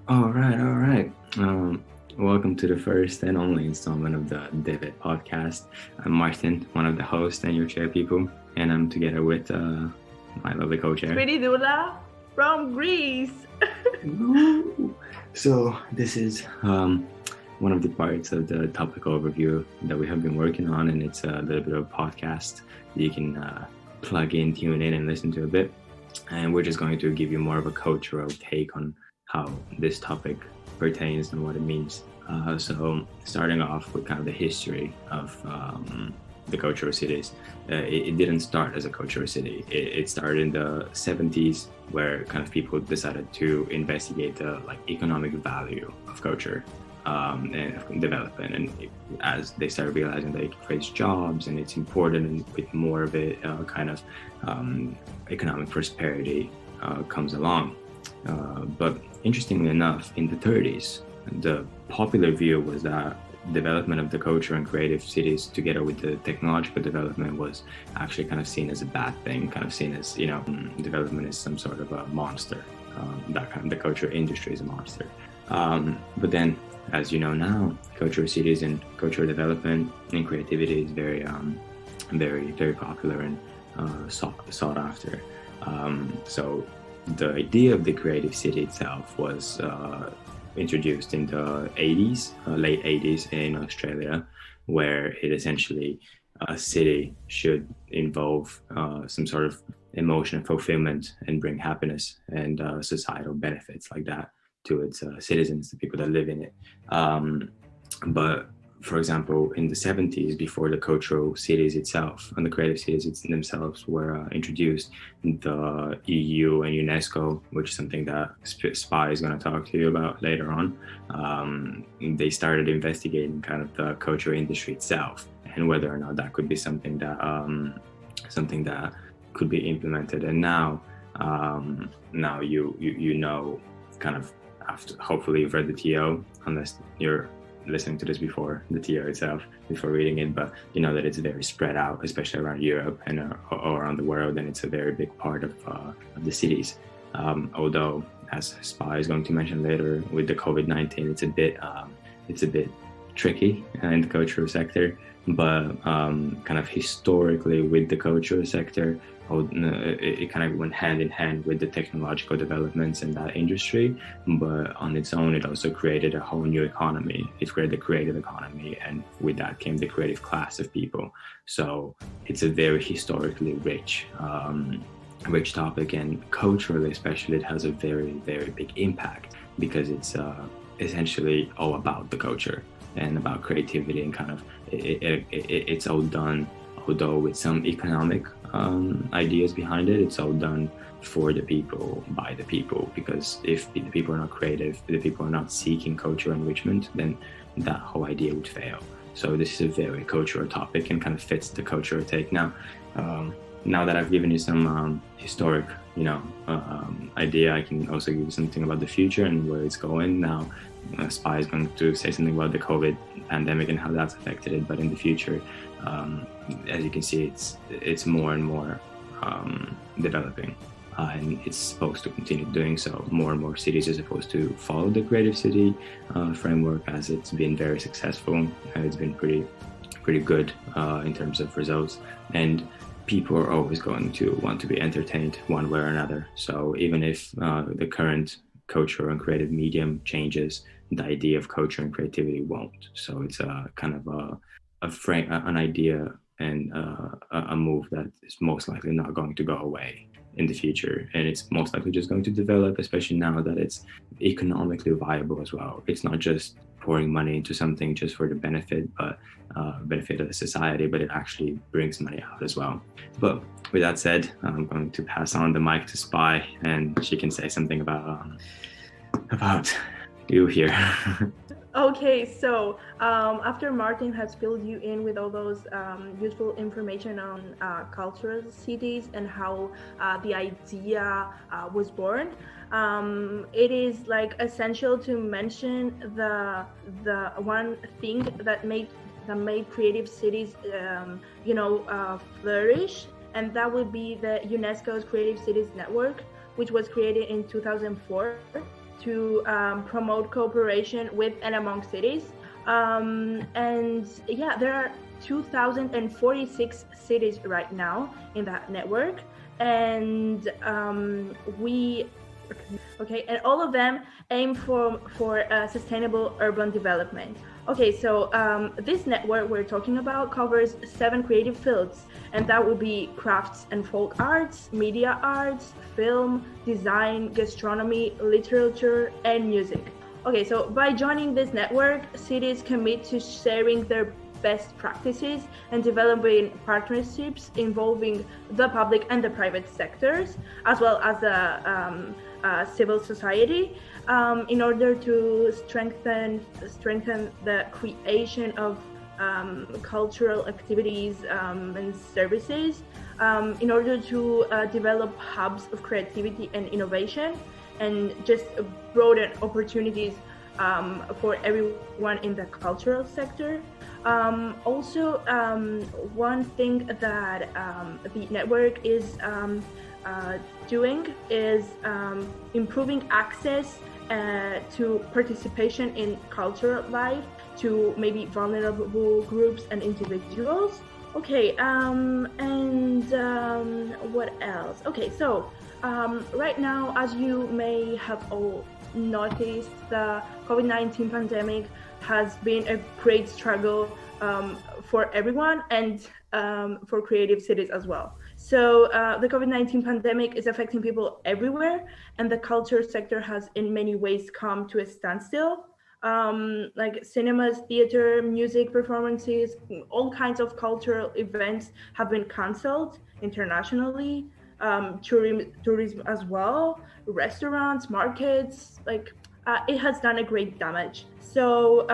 All right, all right. Welcome to the first and only installment of the DEVE podcast. I'm Martin, one of the hosts and your chair people, and I'm together with my lovely co-chair. Spyridoula from Greece. So this is one of the parts of the topic overview that we have been working on, and it's a little bit of a podcast that you can plug in, tune in, and listen to a bit. And we're just going to give you more of a cultural take on how this topic pertains and what it means. So starting off with kind of the history of the cultural cities. It didn't start as a cultural city. It started in the 70s, where kind of people decided to investigate the economic value of culture and development. And as they started realizing that it creates jobs and it's important, and with more of it, kind of economic prosperity comes along. But interestingly enough, in the 30s, the popular view was that development of the culture and creative cities together with the technological development was actually kind of seen as a bad thing, kind of seen as, development is some sort of a monster. That kind of the culture industry is a monster. But then, as you know now, cultural cities and cultural development and creativity is very, very popular and sought after. So the idea of the creative city itself was introduced in the 80s, late 80s in Australia, where it essentially, a city should involve some sort of emotion fulfillment and bring happiness and societal benefits like that to its citizens, the people that live in it. But for example, in the 70s, before the cultural cities itself and the creative cities themselves were introduced, the EU and UNESCO, which is something that Spy is going to talk to you about later on, they started investigating kind of the cultural industry itself and whether or not that could be something that could be implemented. And now you know, kind of, after hopefully you've read the TO, unless you're listening to this before the TO itself, before reading it, but you know that it's very spread out, especially around Europe and or around the world, and it's a very big part of the cities. Although, as Spy is going to mention later, with the COVID-19, it's a bit tricky in the cultural sector, but kind of historically with the cultural sector, it kind of went hand in hand with the technological developments in that industry, but on its own, it also created a whole new economy. It created the creative economy, and with that came the creative class of people. So it's a very historically rich topic, and culturally especially, it has a very, very big impact because it's essentially all about the culture and about creativity, and kind of it's all done, although with some economic ideas behind it, it's all done for the people, by the people, because if the people are not creative, the people are not seeking cultural enrichment, then that whole idea would fail. So this is a very cultural topic and kind of fits the cultural take. Now that I've given you some historic, idea, I can also give you something about the future and where it's going. Now, Spy is going to say something about the COVID pandemic and how that's affected it, but in the future, as you can see, it's more and more developing, and it's supposed to continue doing so. More and more cities are supposed to follow the creative city framework, as it's been very successful, and it's been pretty good in terms of results, and people are always going to want to be entertained one way or another. So even if the current culture and creative medium changes, the idea of culture and creativity won't. So it's a kind of an idea and a move that is most likely not going to go away in the future, and it's most likely just going to develop, especially now that it's economically viable as well. It's not just pouring money into something just for the benefit of the society, but it actually brings money out as well. But with that said, I'm going to pass on the mic to Spy, and she can say something about you here. Okay, so after Martin has filled you in with all those useful information on cultural cities and how the idea was born, it is essential to mention the one thing that made creative cities flourish, and that would be the UNESCO's Creative Cities Network, which was created in 2004 to promote cooperation with and among cities. And yeah, there are 2,046 cities right now in that network, and and all of them aim for sustainable urban development. Okay, so this network we're talking about covers 7 creative fields, and that would be crafts and folk arts, media arts, film, design, gastronomy, literature, and music. Okay, so by joining this network, cities commit to sharing their best practices and developing partnerships involving the public and the private sectors, as well as the civil society, in order to strengthen the creation of cultural activities and services, in order to develop hubs of creativity and innovation, and just broaden opportunities for everyone in the cultural sector. Also, one thing that the network is doing is improving access to participation in cultural life to maybe vulnerable groups and individuals. Okay, what else? Okay, so right now, as you may have all noticed, the COVID-19 pandemic has been a great struggle for everyone, and for creative cities as well. So the COVID-19 pandemic is affecting people everywhere, and the culture sector has in many ways come to a standstill. Like cinemas, theater, music performances, all kinds of cultural events have been canceled internationally. Tourism as well, restaurants, markets, it has done a great damage. So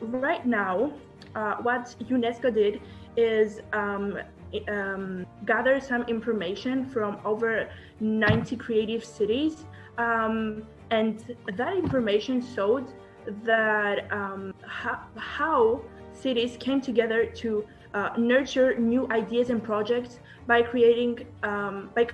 right now, what UNESCO did is gather some information from over 90 creative cities, and that information showed that how cities came together to nurture new ideas and projects by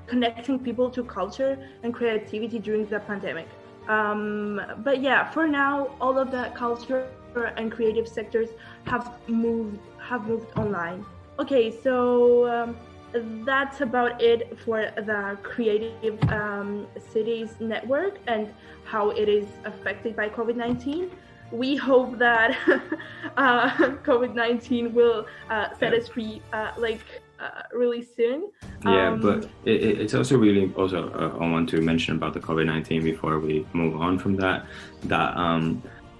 connecting people to culture and creativity during the pandemic. But yeah, for now, all of the culture and creative sectors have moved online. Okay, so that's about it for the Creative Cities Network and how it is affected by COVID-19. We hope that COVID-19 will set us free really soon. Yeah, but it's also really I want to mention about the COVID-19 before we move on from that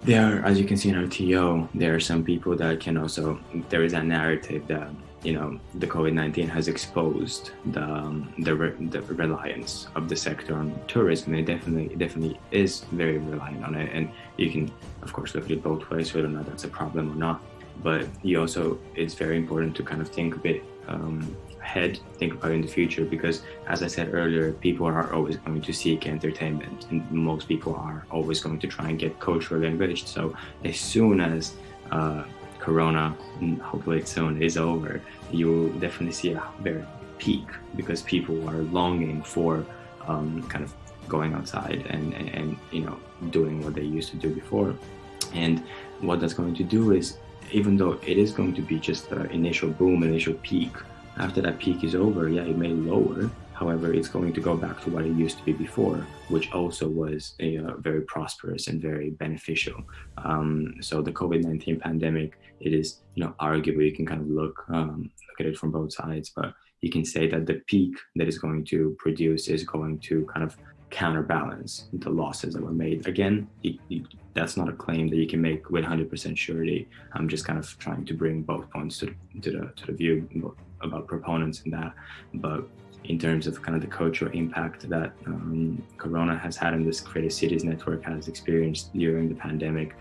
there, as you can see in our TO, there are some people that can also, there is a narrative that, you know, the COVID-19 has exposed the reliance of the sector on tourism. It definitely is very reliant on it, and you can of course look at it both ways, whether or not that's a problem or not. But it's very important to kind of think a bit ahead, think about it in the future, because as I said earlier, people are always going to seek entertainment, and most people are always going to try and get culturally enriched. So as soon as Corona, hopefully soon, is over, you will definitely see a very peak, because people are longing for kind of going outside and you know, doing what they used to do before. And what that's going to do is, even though it is going to be just the initial boom, initial peak, after that peak is over, yeah, it may lower. However, it's going to go back to what it used to be before, which also was very prosperous and very beneficial. So the COVID-19 pandemic, it is, you know, arguably you can kind of look at it from both sides, but you can say that the peak that is going to produce is going to kind of counterbalance the losses that were made. Again, that's not a claim that you can make with 100% surety. I'm just kind of trying to bring both points to the view about proponents in that. But in terms of kind of the cultural impact that Corona has had and this Creative Cities Network has experienced during the pandemic,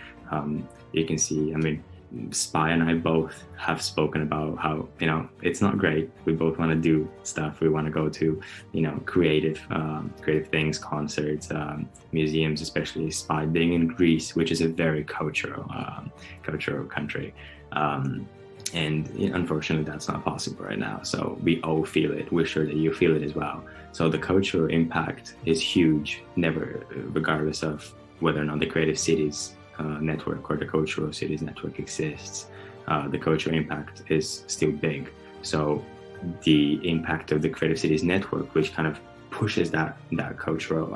you can see, I mean, Spy and I both have spoken about how, you know, it's not great. We both want to do stuff. We want to go to, you know, creative things, concerts, museums, especially Spy being in Greece, which is a very cultural country. And unfortunately, that's not possible right now. So we all feel it. We're sure that you feel it as well. So the cultural impact is huge, regardless of whether or not the Creative Cities network or the Cultural Cities network exists, the cultural impact is still big. So the impact of the Creative Cities network, which kind of pushes that cultural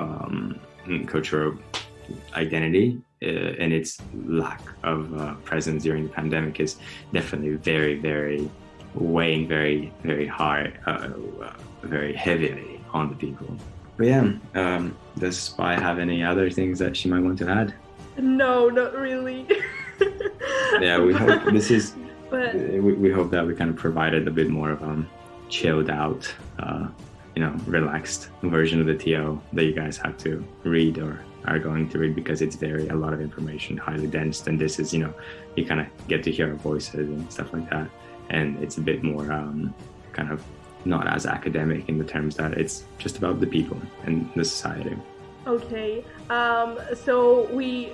identity and its lack of presence during the pandemic, is definitely very weighing very hard, very heavily on the people. But yeah, does Spy have any other things that she might want to add? No, not really. Yeah, we hope this is. But we hope that we kind of provided a bit more of chilled out, relaxed version of the TO that you guys have to read or are going to read, because it's a lot of information, highly dense. And this is, you kind of get to hear our voices and stuff like that. And it's a bit more kind of not as academic in the terms that it's just about the people and the society. Okay, so we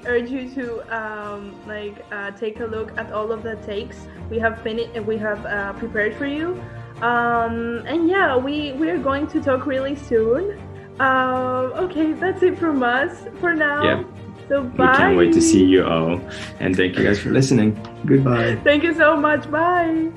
urge you to take a look at all of the takes we have prepared for you, and yeah, we are going to talk really soon. Okay, that's it from us for now. Yeah. So bye. We can't wait to see you all, and thank you guys for listening. Goodbye. Thank you so much. Bye.